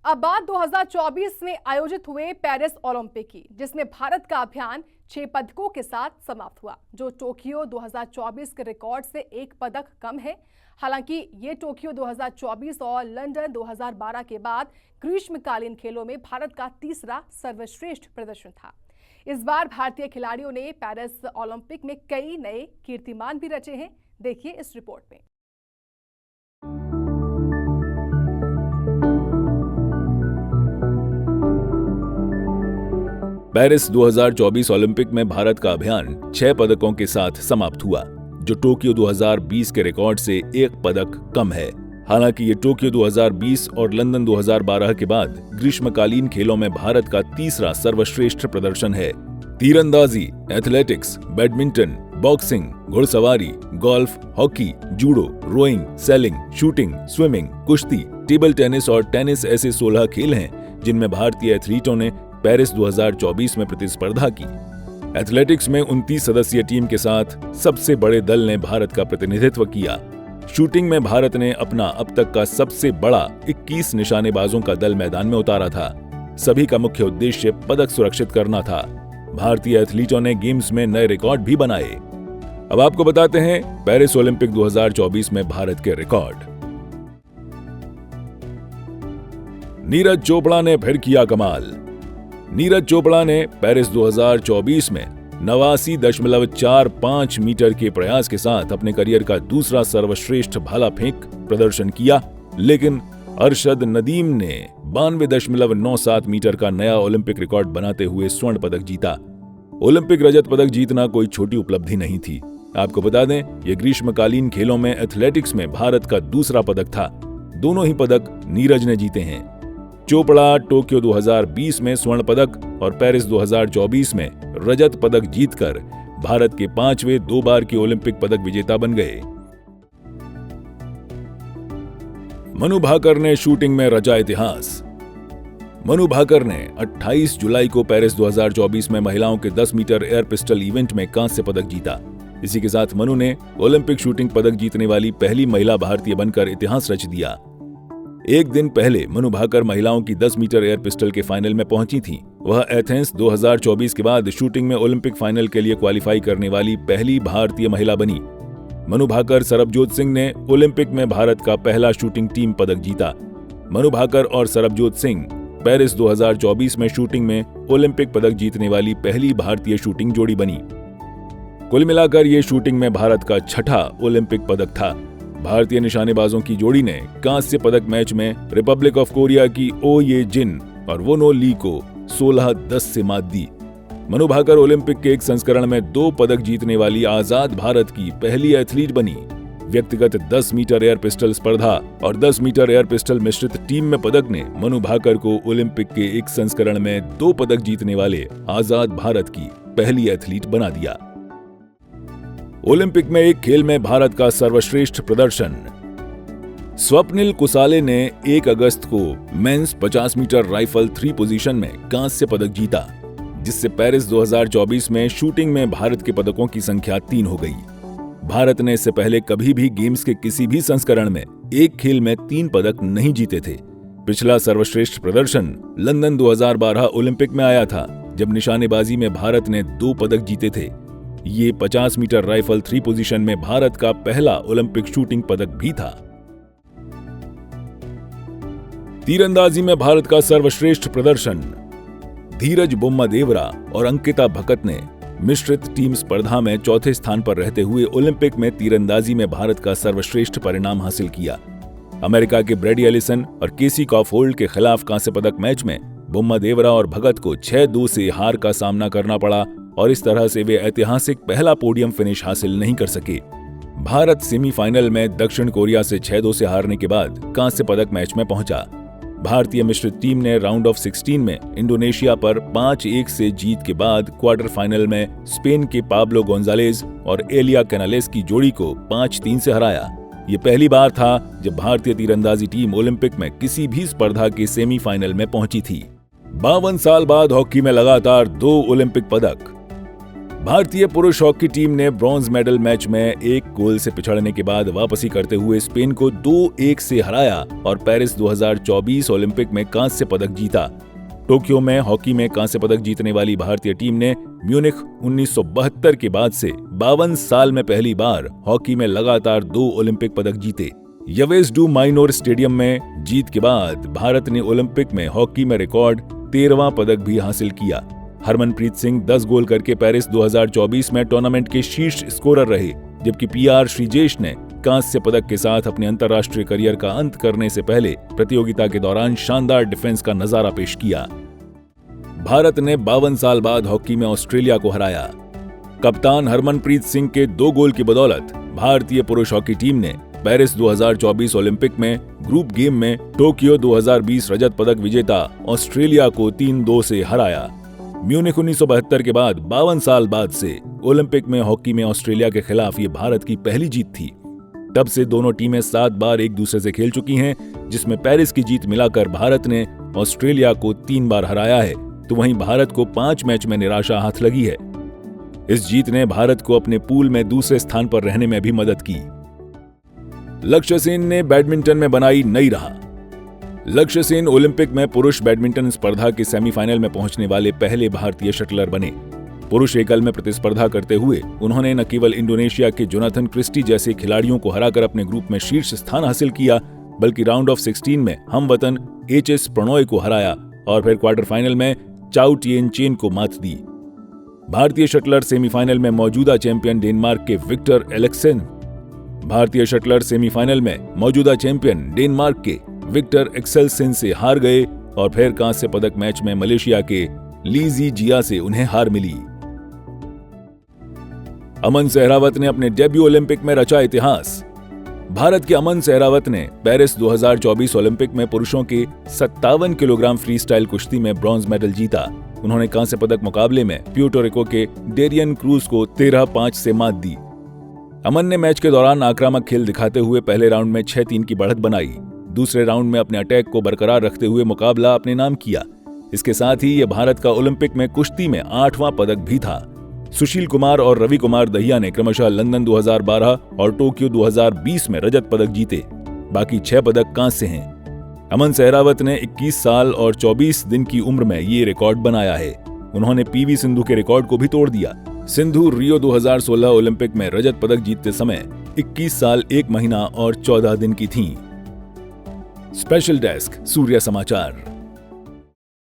अब बात 2024 में आयोजित हुए पेरिस ओलंपिक की, जिसमें भारत का अभियान 6 पदकों के साथ समाप्त हुआ, जो टोक्यो 2024 के रिकॉर्ड से 1 पदक कम है। हालांकि ये टोक्यो 2024 और लंदन 2012 के बाद ग्रीष्मकालीन खेलों में भारत का तीसरा सर्वश्रेष्ठ प्रदर्शन था। इस बार भारतीय खिलाड़ियों ने पेरिस ओलंपिक में कई नए कीर्तिमान भी रचे हैं। देखिए इस रिपोर्ट में। पेरिस 2024 ओलंपिक में भारत का अभियान 6 पदकों के साथ समाप्त हुआ, जो टोक्यो 2020 के रिकॉर्ड से 1 पदक कम है। हालांकि ये टोक्यो 2020 और लंदन 2012 के बाद ग्रीष्मकालीन खेलों में भारत का तीसरा सर्वश्रेष्ठ प्रदर्शन है। तीरंदाजी, एथलेटिक्स, बैडमिंटन, बॉक्सिंग, घुड़सवारी, golf, hockey, judo, rowing, sailing, shooting, swimming, कुश्ती, टेबल टेनिस और टेनिस ऐसे 16 खेल हैं जिनमें भारतीय एथलीटों ने पेरिस 2024 में प्रतिस्पर्धा की। एथलेटिक्स में 29 सदस्यीय टीम के साथ सबसे बड़े दल ने भारत का प्रतिनिधित्व किया। शूटिंग में भारत ने अपना अब तक का सबसे बड़ा 21 निशानेबाजों का दल मैदान में उतारा था। सभी का मुख्य उद्देश्य पदक सुरक्षित करना था। भारतीय एथलीटों ने गेम्स में नए रिकॉर्ड भी बनाए। अब आपको बताते हैं पेरिस ओलंपिक 2024 में भारत के रिकॉर्ड। नीरज चोपड़ा ने फिर किया कमाल। नीरज चोपड़ा ने पेरिस 2024 में 89.45 मीटर के प्रयास के साथ अपने करियर का दूसरा सर्वश्रेष्ठ भाला फेंक प्रदर्शन किया, लेकिन अरशद नदीम ने 92.97 मीटर का नया ओलंपिक रिकॉर्ड बनाते हुए स्वर्ण पदक जीता। ओलंपिक रजत पदक जीतना कोई छोटी उपलब्धि नहीं थी। आपको बता दें, यह ग्रीष्मकालीन खेलों में एथलेटिक्स में भारत का दूसरा पदक था। दोनों ही पदक नीरज ने जीते हैं। चोपड़ा टोक्यो 2020 में स्वर्ण पदक और पेरिस 2024 में रजत पदक जीतकर भारत के 5वें 2 बार के ओलंपिक पदक विजेता बन गए। मनु भाकर ने शूटिंग में रचा इतिहास। मनु भाकर ने 28 जुलाई को पेरिस 2024 में महिलाओं के 10 मीटर एयर पिस्टल इवेंट में कांस्य पदक जीता। इसी के साथ मनु ने ओलंपिक शूटिंग पदक जीतने वाली पहली महिला भारतीय बनकर इतिहास रच दिया। एक दिन पहले मनु भाकर महिलाओं की 10 मीटर एयर पिस्टल के फाइनल में पहुंची थीं। वह एथेंस 2024 के बाद शूटिंग में ओलंपिक फाइनल के लिए क्वालिफाई करने वाली पहली भारतीय महिला बनी। मनु भाकर सरबजोत सिंह ने ओलंपिक में भारत का पहला शूटिंग टीम पदक जीता। मनु भाकर और सरबजोत सिंह पेरिस 2024 में शूटिंग में ओलंपिक पदक जीतने वाली पहली भारतीय शूटिंग जोड़ी बनी। कुल मिलाकर ये शूटिंग में भारत का 6ठा ओलंपिक पदक था। भारतीय निशानेबाजों की जोड़ी ने कांस्य पदक मैच में रिपब्लिक ऑफ कोरिया की ओ ये जिन और वोनो ली को 16-10 से मात दी। मनु भाकर ओलंपिक के एक संस्करण में 2 पदक जीतने वाली आजाद भारत की पहली एथलीट बनी। व्यक्तिगत 10 मीटर एयर पिस्टल स्पर्धा और 10 मीटर एयर पिस्टल मिश्रित टीम में पदक ने मनु भाकर को ओलंपिक के एक संस्करण में 2 पदक जीतने वाले आजाद भारत की पहली एथलीट बना दिया। ओलंपिक में एक खेल में भारत का सर्वश्रेष्ठ प्रदर्शन। स्वप्निल कुसाले ने 1 अगस्त को मेंस 50 मीटर राइफल 3 पोजीशन में कांस्य पदक जीता, जिससे पेरिस 2024 में शूटिंग में भारत के पदकों की संख्या 3 हो गई। भारत ने इससे पहले कभी भी गेम्स के किसी भी संस्करण में एक खेल में 3 पदक नहीं जीते थे। पिछला सर्वश्रेष्ठ प्रदर्शन लंदन 2012 ओलंपिक में आया था, जब निशानेबाजी में भारत ने 2 पदक जीते थे। ये 50 मीटर राइफल 3 पोजीशन में भारत का पहला ओलंपिक शूटिंग पदक भी था। तीरंदाजी में भारत का सर्वश्रेष्ठ प्रदर्शन। धीरज बोम्मादेवरा और अंकिता भकत ने मिश्रित टीम स्पर्धा में 4थे स्थान पर रहते हुए ओलंपिक में तीरंदाजी में भारत का सर्वश्रेष्ठ परिणाम हासिल किया। अमेरिका के ब्रैडी एलिसन और केसी कॉफहोल्ड के खिलाफ कांस्य पदक मैच में बोम्मादेवरा और भगत को 6-2 से हार का सामना करना पड़ा और इस तरह से वे ऐतिहासिक पहला पोडियम फिनिश हासिल नहीं कर सके। भारत सेमीफाइनल में दक्षिण कोरिया से 6-2 से हारने के बाद कांस्य पदक मैच में पहुंचा। भारतीय मिश्रित टीम ने राउंड ऑफ 16 में इंडोनेशिया पर 5-1 से जीत के बाद क्वार्टर फाइनल में स्पेन के पाब्लो गोंजालेज और एलिया कैनालेस की जोड़ी को 5-3 से हराया। ये पहली बार था जब भारतीय तीरंदाजी टीम ओलंपिक में किसी भी स्पर्धा के सेमीफाइनल में पहुंची थी। 52 साल बाद हॉकी में लगातार 2 ओलंपिक पदक। भारतीय पुरुष हॉकी टीम ने ब्रॉन्ज मेडल मैच में 1 गोल से पिछड़ने के बाद वापसी करते हुए स्पेन को 2-1 से हराया और पेरिस 2024 ओलंपिक में कांस्य पदक जीता। टोक्यो में हॉकी में कांस्य पदक जीतने वाली भारतीय टीम ने म्यूनिख 1972 के बाद से 52 साल में पहली बार हॉकी में लगातार 2 ओलंपिक पदक जीते। यवेस डू माइनोर स्टेडियम में जीत के बाद भारत ने ओलंपिक में हॉकी में रिकॉर्ड 13वां पदक भी हासिल किया। हरमनप्रीत सिंह 10 गोल करके पेरिस 2024 में टूर्नामेंट के शीर्ष स्कोरर रहे, जबकि पीआर श्रीजेश ने कांस्य पदक के साथ अपने अंतर्राष्ट्रीय करियर का अंत करने से पहले प्रतियोगिता के दौरान शानदार डिफेंस का नजारा पेश किया। भारत ने 52 साल बाद हॉकी में ऑस्ट्रेलिया को हराया। कप्तान हरमनप्रीत सिंह के 2 गोल की बदौलत भारतीय पुरुष हॉकी टीम ने पेरिस 2024 ओलंपिक में ग्रुप गेम में टोक्यो 2020 रजत पदक विजेता ऑस्ट्रेलिया को 3-2 से हराया। म्यूनिख 1972 के बाद 52 साल बाद से ओलंपिक में हॉकी में ऑस्ट्रेलिया के खिलाफ ये भारत की पहली जीत थी। तब से दोनों टीमें 7 बार एक दूसरे से खेल चुकी हैं, जिसमें पेरिस की जीत मिलाकर भारत ने ऑस्ट्रेलिया को 3 बार हराया है, तो वहीं भारत को 5 मैच में निराशा हाथ लगी है। इस जीत ने भारत को अपने पूल में दूसरे स्थान पर रहने में भी मदद की। लक्ष्य सेन ने बैडमिंटन में बनाई नई राह। लक्ष्य सेन ओलंपिक में पुरुष बैडमिंटन स्पर्धा के सेमीफाइनल में पहुंचने वाले पहले भारतीय शटलर बने। पुरुष एकल में प्रतिस्पर्धा करते हुए उन्होंने न केवल इंडोनेशिया के जोनाथन क्रिस्टी जैसे खिलाड़ियों को हराकर अपने ग्रुप में शीर्ष स्थान हासिल किया, बल्कि राउंड ऑफ 16 में हमवतन एचएस प्रणॉय को हराया और फिर क्वार्टर फाइनल में चाउ टिएन चेन को मात दी। भारतीय शटलर सेमीफाइनल में मौजूदा चैंपियन डेनमार्क के विक्टर एक्सेलसेन से हार गए और फिर कांस्य पदक मैच में मलेशिया के ली जी जिया से उन्हें हार मिली। अमन सहरावत ने अपने डेब्यू ओलंपिक में रचा इतिहास। भारत के अमन सहरावत ने पेरिस 2024 ओलंपिक में पुरुषों के 57 किलोग्राम फ्री स्टाइल कुश्ती में ब्रॉन्ज मेडल जीता। उन्होंने कांस्य पदक मुकाबले में प्यूर्टो रिको के डेरियन क्रूज को 13-5 से मात दी। अमन ने मैच के दौरान आक्रामक खेल दिखाते हुए पहले राउंड में 6-3 की बढ़त बनाई। दूसरे राउंड में अपने अटैक को बरकरार रखते हुए मुकाबला अपने नाम किया। इसके साथ ही यह भारत का ओलंपिक में कुश्ती में 8वां पदक भी था। सुशील कुमार और रवि कुमार दहिया ने क्रमशः लंदन 2012 और टोक्यो 2020 में रजत पदक जीते। बाकी 6 पदक कांस्य हैं। अमन सहरावत ने 21 साल और 24 दिन की उम्र में ये रिकॉर्ड बनाया है। उन्होंने पीवी सिंधु के रिकॉर्ड को भी तोड़ दिया। सिंधु रियो 2016 ओलंपिक में रजत पदक जीतते समय 21 साल 1 महीना और 14 दिन की थीं। स्पेशल डेस्क सूर्य समाचार।